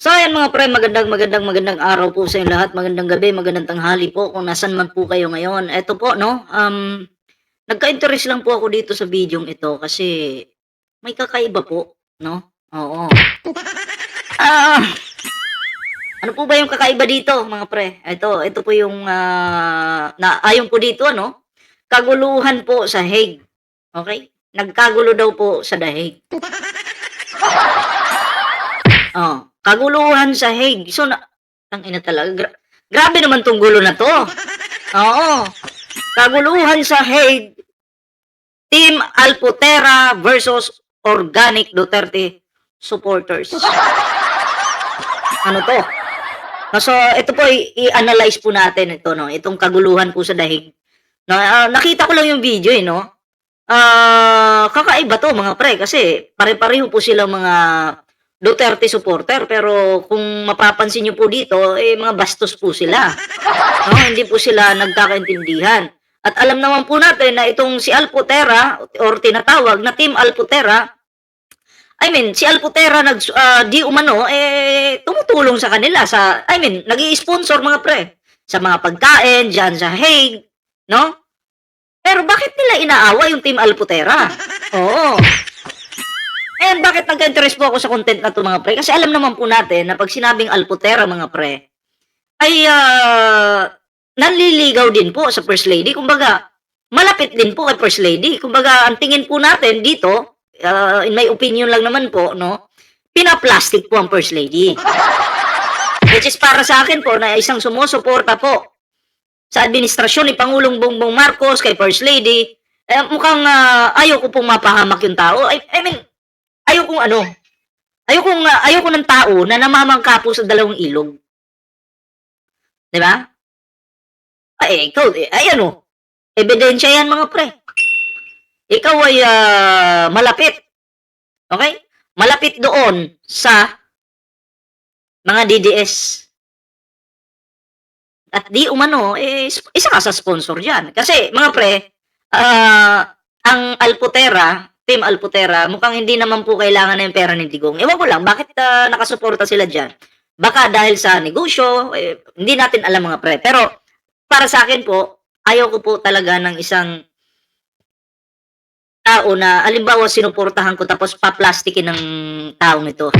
So ayan mga pre, magandang araw po sa inyo lahat, magandang gabi, magandang tanghali po kung nasaan man po kayo ngayon. Eto po 'no, nagka-interest lang po ako dito sa videong ito kasi may kakaiba po 'no, oo. Ah, ano po ba yung kakaiba dito mga pre? Ito po yung, ayon po dito ano, kaguluhan po sa Hague, okey? Nagkagulo daw po sa dahig. Oh, kaguluhan sa Hague. So tangina talaga grabe naman 'tong gulo na 'to. Oo, kaguluhan sa Hague, Team Alputera versus Organic Duterte supporters. Ano 'to? So, ito po i-analyze po natin ito 'no, itong kaguluhan po sa dahig. Nakita ko lang yung video, eh, 'no. Kakaiba 'to mga pre kasi pare-pareho po silang mga Duterte supporter pero kung mapapansin niyo po dito, eh, mga bastos po sila, 'no, hindi po sila nagkakaintindihan. At alam naman po natin na itong si Alputera or tinatawag na Team Alputera, I mean si Alputera di umano, eh, tumutulong sa kanila nag-i-sponsor mga pre, sa mga pagkain diyan sa Hague, 'no? Pero bakit nila inaaway yung Team Alputera? Oo. And bakit nagka-interest po ako sa content na 'to mga pre, kasi alam naman po natin na 'pag sinabing Alputera mga pre, ay, nanliligaw din po sa First Lady. Kumbaga, malapit din po kay First Lady. Kumbaga, ang tingin po natin dito, in my opinion lang naman po 'no, pina-plastic po ang First Lady. Which is para sa akin po na isang sumusuporta po sa administrasyon ni Pangulong Bongbong Marcos kay First Lady, eh, mukhang, ayaw ko pong mapahamak yung tao. I mean, ayaw kong ano, ayaw ko ng tao na namamangka po sa dalawang ilog, 'di ba? Ikaw, ay ano, ebidensya 'yan mga pre. Ikaw ay, malapit, okey? Malapit doon sa mga DDS at di umano, eh, isa ka sa sponsor diyan. Kasi mga pre, ang Alputera, Team Alputera, mukhang hindi naman po kailangan na yung pera ni Digong. Ewan ko lang bakit, nakasuporta sila diyan. Baka dahil sa negosyo, eh, hindi natin alam mga pre. Pero para sa akin po, ayaw ko po talaga ng isang tao na halimbawa sinuportahan ko tapos paplastikin ng taong ito.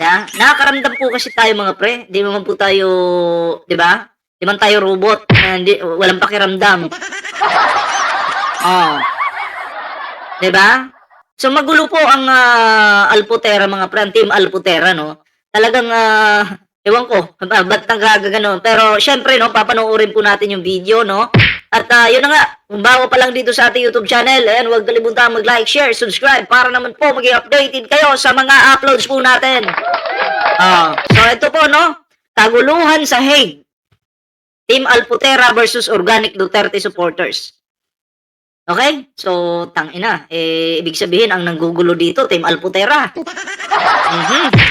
Nakakaramdam po kasi tayo mga pre, 'di naman po tayo, 'di ba? 'Di man tayo robot na hindi walang pakiramdam. Oh, 'di ba? So magulo po ang, Alputera mga pre, ang Team Alputera 'no. Talagang, ewan ko ba't nagkakagano'n. Pero siyempre 'no, papanoorin po natin yung video 'no. At, yun na nga, kung bago pa lang dito sa ating YouTube channel, ayan, huwag kalimutang mag-like, share, subscribe para naman po maging updated kayo sa mga uploads po natin. So ito po 'no, kaguluhan sa Hague, Team Alputera versus Organic Duterte supporters. Okay? So, tangina, eh, ibig sabihin ang nanggugulo dito Team Alputera.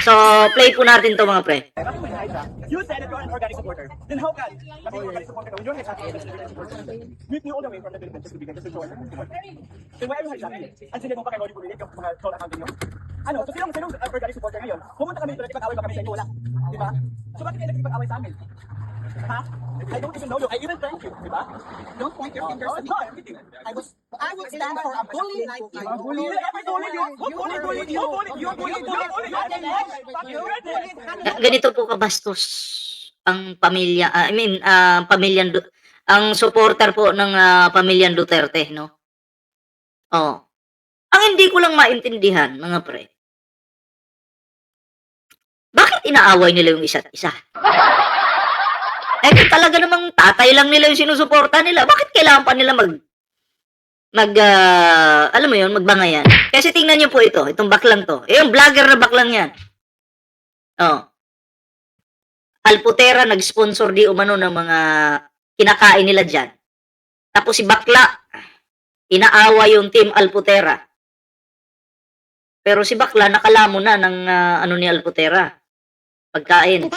So, play po natin 'to mga pre. You said that you're an organic supporter. Then how can the organic supporter when you're hijacking meet me all the way from the Philippines just to begin just to join the support? Then why are you hijacking? Ang sila mo pa kay Lodi Bulilit yung mga troll account niyo? Ano? So sinong organic supporter ngayon? Pumunta kami dito, nakipag-away ba kami sa inyo? Wala. Di ba? So bakit kayo nakipag-away sa amin? Ha? I don't even know you. I even thank you. Di ba? Don't point your fingers at me. No, I'm kidding. I would stand for a bully like you. Bully you. Who bullied you? You bullied Ganito po kabastos ang pamilya, ang supporter po ng, pamilyang Duterte 'no. Oh, ang hindi ko lang maintindihan mga pre, bakit inaaway nila yung isa't isa? Eh, kung talaga namang tatay lang nila yung sinusuportahan nila, bakit kailangan pa nila alam mo yun, magbangayan? Kasi tingnan niyo po ito, itong baklang 'to, eh, yung vlogger na baklang 'yan. Oh, Alputera nag-sponsor di umano ng mga kinakain nila diyan. Tapos si bakla, inaaway yung Team Alputera. Pero si bakla nakalamon na ng, ano ni Alputera, pagkain.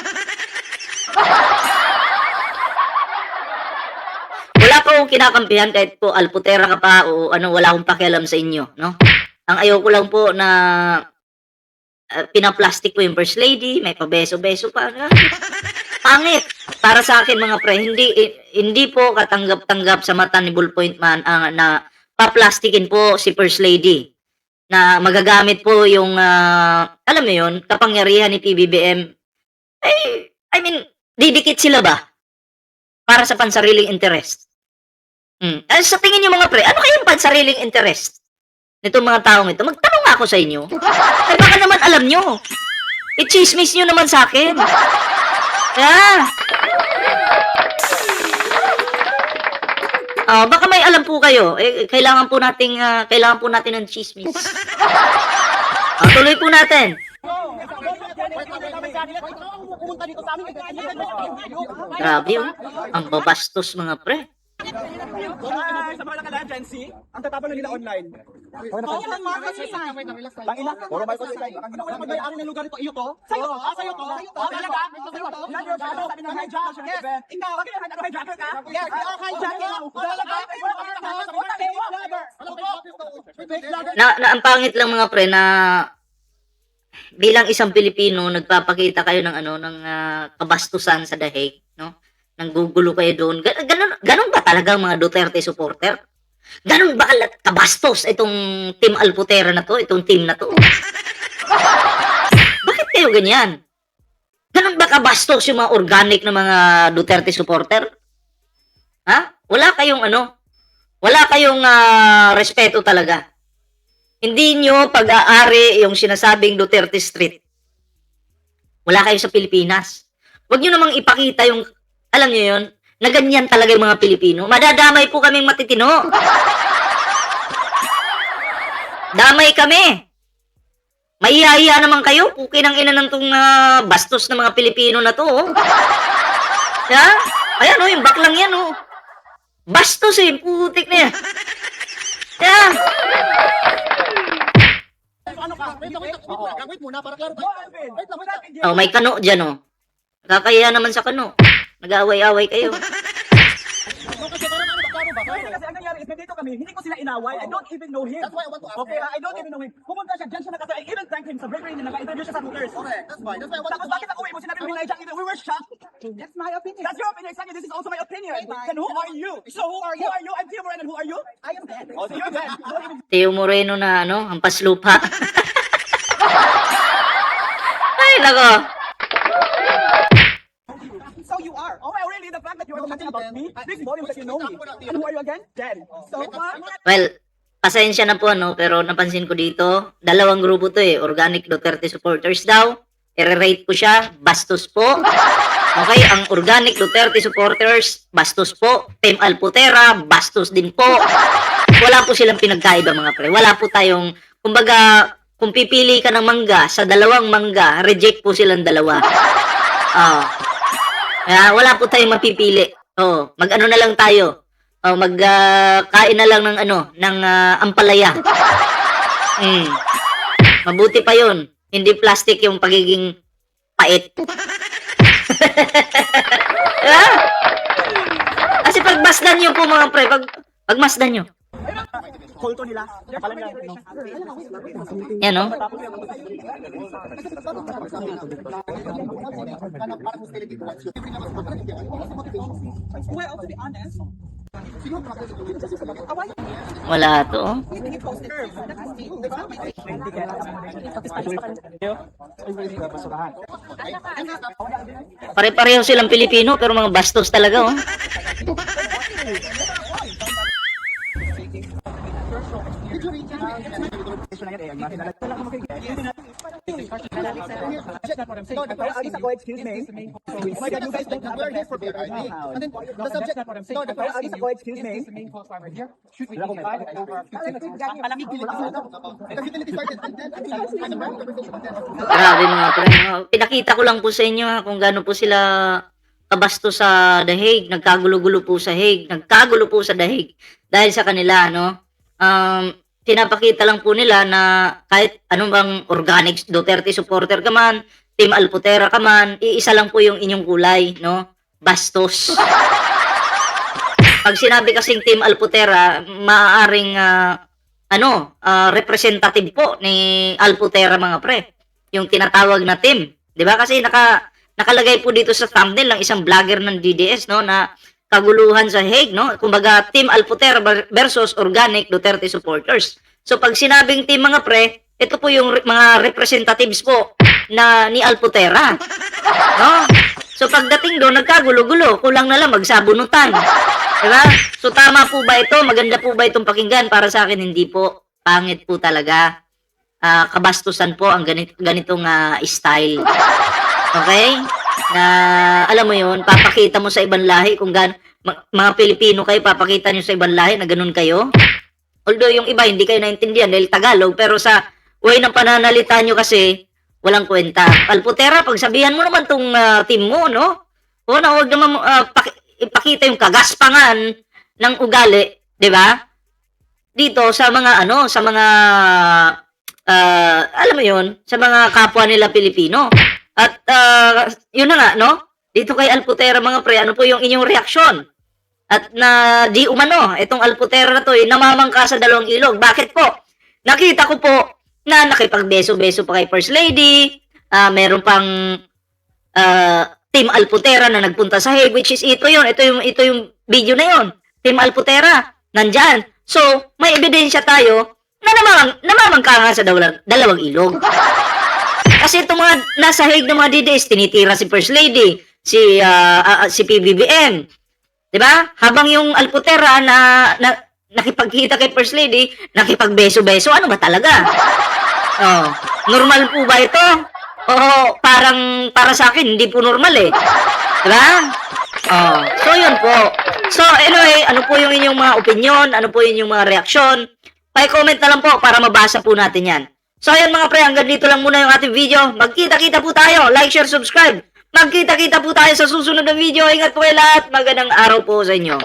Wala po akong kinakampihan kahit po Alputera ka pa o ano, wala akong pakialam sa inyo, 'no. Ang ayaw ko lang po na pinaplastic po yung First Lady, may pabeso-beso pa. Pangit. Para sa akin mga pre, hindi po katanggap-tanggap sa mata ni Ballpoint Man na paplastikin po si First Lady. Na magagamit po yung, alam mo yun, kapangyarihan ni PBBM. I mean, didikit sila ba? Para sa pansariling interest. Sa tingin niyo mga pre, ano kayang pansariling interest nitong mga taong ito? Magtanong ako sa inyo. Ay baka naman alam nyo. I-chismis nyo naman sa akin. Baka may alam po kayo. Kailangan po natin ng chismis. Tuloy po natin. Grabe yun. Ang babastos mga pre. Sa mga nakalaan dyan, see? Ang tatapang na nila online. Tangina, puro may kasi kayo. Ikaw wala mag-may-ari ng lugar ito, iyo to? Sa'yo to? Sa'yo to? Talaga? Yan yung sabi ng hijacker. Ikaw, hijacker ka? Yes, ikaw hijacker. Talaga? Ang pangit lang mga pre na bilang isang Pilipino nagpapakita kayo ng kabastusan sa dahig, no? Nanggugulo kayo doon. Ganun ba talagang mga Duterte supporter? Ganun ba kabastos itong Team Alputera na to, itong team na to? Bakit kayo ganyan? Ganun ba kabastos yung mga organic na mga Duterte supporter? Ha? Wala kayong respeto talaga. Hindi nyo pag-aari yung sinasabing Duterte Street. Wala kayo sa Pilipinas. Huwag nyo namang ipakita yung, alam nyo yun, na ganyan talaga yung mga Pilipino. Madadamay po kaming matitino. Damay kami. Maiya-iya naman kayo. Pukin ang ina ng tong bastos na mga Pilipino na to. Ayan yung baklang yan. Bastos putik na yan. Wait muna, para klaro. May kano dyan Kakaya naman sa kano. Nag-away-away kayo. Kasi ang nangyari is, nandito kami, hindi ko sila inaway. I don't even know him. That's why I want to ask Okay, I don't even know him. Pumunta siya, dyan siya nakatay. I even thanked him sa bravery niya, naka-interview siya sa Reuters. Correct, that's fine. That's why I want Tapos to bakit ako mo sinabi mo hijack even? We were shocked. That's my opinion. That's your opinion. Exactly. This is also my opinion. Right. Then who are you? So who are you? I'm Theo Moreno. Who are you? I am dead. Oh, so you're dead. Don't even Teo Moreno na hampas lupa. Ay, nako. So you are. Oh, well, really? The fact that you are talking about me speaks volumes that you know me. And who are you again? Dead. So, Well, pasensya na po pero napansin ko dito, dalawang grupo to Organic Duterte supporters daw. I-rate ko siya, bastos po. Okay, ang Organic Duterte supporters, bastos po. Team Alputera, bastos din po. Wala po silang pinagkaiba mga pre. Wala po tayong, kumbaga, kung pipili ka ng mangga, sa dalawang mangga, reject po silang dalawa. Wala po tayong mapipili. Mag-ano na lang tayo. Kain na lang ng ampalaya. Mabuti pa 'yon. Hindi plastic yung pagiging pait. Kasi pagmasdan niyo po mga pre, pagmasdan niyo. kulto nila. Alam niya. Yan Well, to be honest, Wala to. he posted Pare-pareho silang Pilipino pero mga bastos talaga Excuse me. oh my God, you guys don't we're here for beer, right? And then the subject, no, the Excuse me. the utility started, and then the conversation, and then Grabe mga pre. Pinakita ko lang po sa inyo kung gaano po sila kabasto sa dahig. Nagkagulo-gulo po sa dahig. Nagkagulo po sa dahig. Dahil sa kanila, pinapakita lang po nila na kahit anong bang organic Duterte supporter ka man, Team Alputera ka man, iisa lang po yung inyong kulay, bastos. Pag sinabi kasing Team Alputera, maaaring representative po ni Alputera mga pre. yung tinatawag na team. 'Di ba? Kasi nakalagay po dito sa thumbnail ng isang vlogger ng DDS, no, na kaguluhan sa Hague, no? Kumbaga, Team Alputera versus Organic Duterte supporters. So, pag sinabing team, mga pre, ito po yung mga representatives po na ni Alputera. No? So, pagdating doon, nagkagulo-gulo. Kulang na lang magsabunutan. Diba? So, tama po ba ito? Maganda po ba itong pakinggan? Para sa akin, hindi po. Pangit po talaga. Kabastusan po ang ganitong style. Okay? Na alam mo yun, papakita mo sa ibang lahi kung mga Pilipino kayo, papakita nyo sa ibang lahi na ganun kayo. Although yung iba hindi kayo naintindihan dahil Tagalog, pero sa way ng pananalita nyo kasi, walang kwenta. Alputera, pagsabihan mo naman tong team mo, no? O na huwag naman ipakita yung kagaspangan ng ugali, di ba? Dito sa mga alam mo yun, sa mga kapwa nila Pilipino. At yun na nga, no? Dito kay Alputera, mga pre, ano po yung inyong reaksyon? At na di umano, itong Alputera na to, namamangka sa dalawang ilog. Bakit po? Nakita ko po na nakipagbeso-beso pa kay First Lady, meron pang Team Alputera na nagpunta sa Hague, which is ito yung video na yon. Team Alputera, nandyan. So, may ebidensya tayo na namamangka nga sa dalawang ilog. Kasi itong mga nasa Hague ng mga DDS, tinitira si First Lady, si PBBM. 'Di ba? Habang yung Alputera na nakipagkita kay First Lady, nakipagbeso-beso, ano ba talaga? Oh, normal po ba ito? Oo, parang para sa akin hindi po normal eh. 'Di ba? Oh, so yun po. So anyway, ano po yung inyong mga opinion? Ano po yung inyong mga reaksyon? Pa-comment na lang po para mabasa po natin 'yan. So ayan mga pre, hanggang dito lang muna yung ating video. Magkita-kita po tayo. Like, share, subscribe. Magkita-kita po tayo sa susunod na video. Ingat po kayo lahat. Magandang araw po sa inyo.